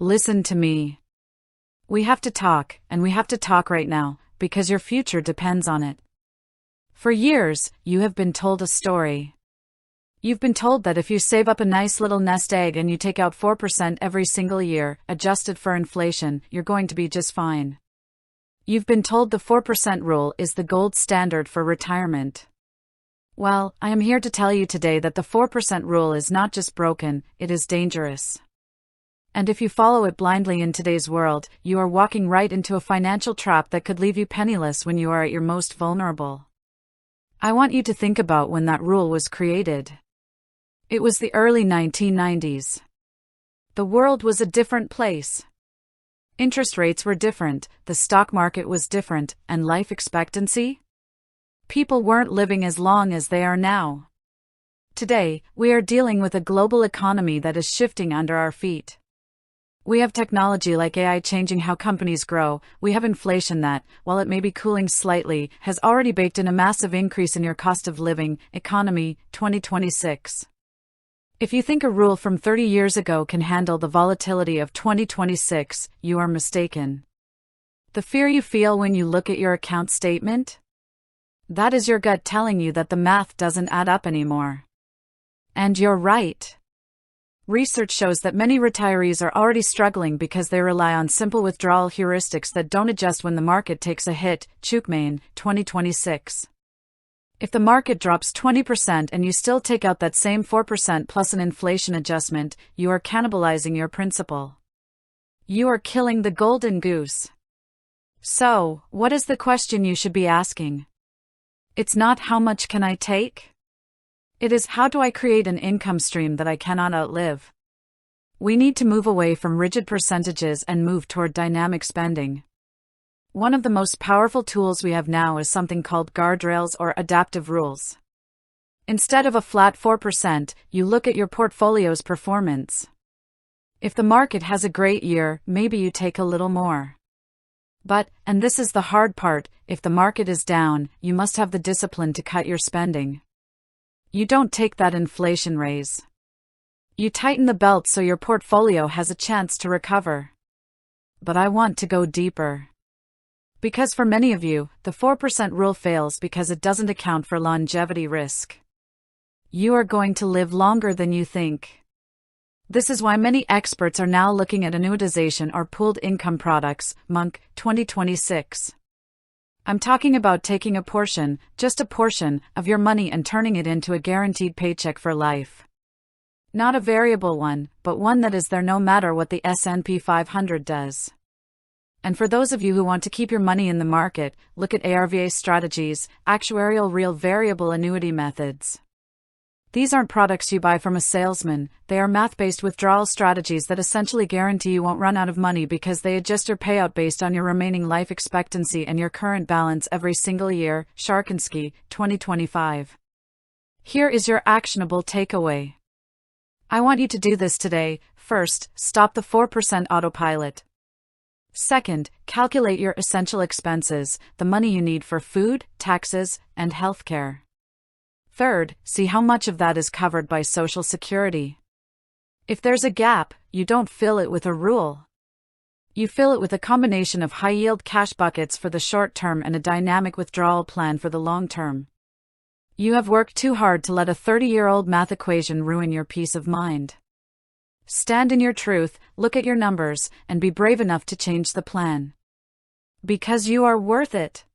Listen to me. We have to talk, and we have to talk right now, because your future depends on it. For years, you have been told a story. You've been told that if you save up a nice little nest egg and you take out 4% every single year, adjusted for inflation, you're going to be just fine. You've been told the 4% rule is the gold standard for retirement. Well, I am here to tell you today that the 4% rule is not just broken, it is dangerous. And if you follow it blindly in today's world, you are walking right into a financial trap that could leave you penniless when you are at your most vulnerable. I want you to think about when that rule was created. It was the early 1990s. The world was a different place. Interest rates were different, the stock market was different, and life expectancy? People weren't living as long as they are now. Today, we are dealing with a global economy that is shifting under our feet. We have technology like AI changing how companies grow. We have inflation that, while it may be cooling slightly, has already baked in a massive increase in your cost of living. Economy, 2026. If you think a rule from 30 years ago can handle the volatility of 2026, you are mistaken. The fear you feel when you look at your account statement? That is your gut telling you that the math doesn't add up anymore. And you're right. Research shows that many retirees are already struggling because they rely on simple withdrawal heuristics that don't adjust when the market takes a hit. Chukmane, 2026. If the market drops 20% and you still take out that same 4% plus an inflation adjustment, you are cannibalizing your principal. You are killing the golden goose. So, what is the question you should be asking? It's not how much can I take? It is how do I create an income stream that I cannot outlive? We need to move away from rigid percentages and move toward dynamic spending. One of the most powerful tools we have now is something called guardrails or adaptive rules. Instead of a flat 4%, you look at your portfolio's performance. If the market has a great year, maybe you take a little more. But, and this is the hard part, if the market is down, you must have the discipline to cut your spending. You don't take that inflation raise. You tighten the belt so your portfolio has a chance to recover. But I want to go deeper. Because for many of you, the 4% rule fails because it doesn't account for longevity risk. You are going to live longer than you think. This is why many experts are now looking at annuitization or pooled income products. Monk, 2026. I'm talking about taking a portion, just a portion, of your money and turning it into a guaranteed paycheck for life. Not a variable one, but one that is there no matter what the S&P 500 does. And for those of you who want to keep your money in the market, look at ARVA strategies, actuarial real variable annuity methods. These aren't products you buy from a salesman, they are math-based withdrawal strategies that essentially guarantee you won't run out of money because they adjust your payout based on your remaining life expectancy and your current balance every single year. Sharkinsky, 2025. Here is your actionable takeaway. I want you to do this today. First, stop the 4% autopilot. Second, calculate your essential expenses, the money you need for food, taxes, and healthcare. Third, see how much of that is covered by Social Security. If there's a gap, you don't fill it with a rule. You fill it with a combination of high-yield cash buckets for the short term and a dynamic withdrawal plan for the long term. You have worked too hard to let a 30-year-old math equation ruin your peace of mind. Stand in your truth, look at your numbers, and be brave enough to change the plan. Because you are worth it.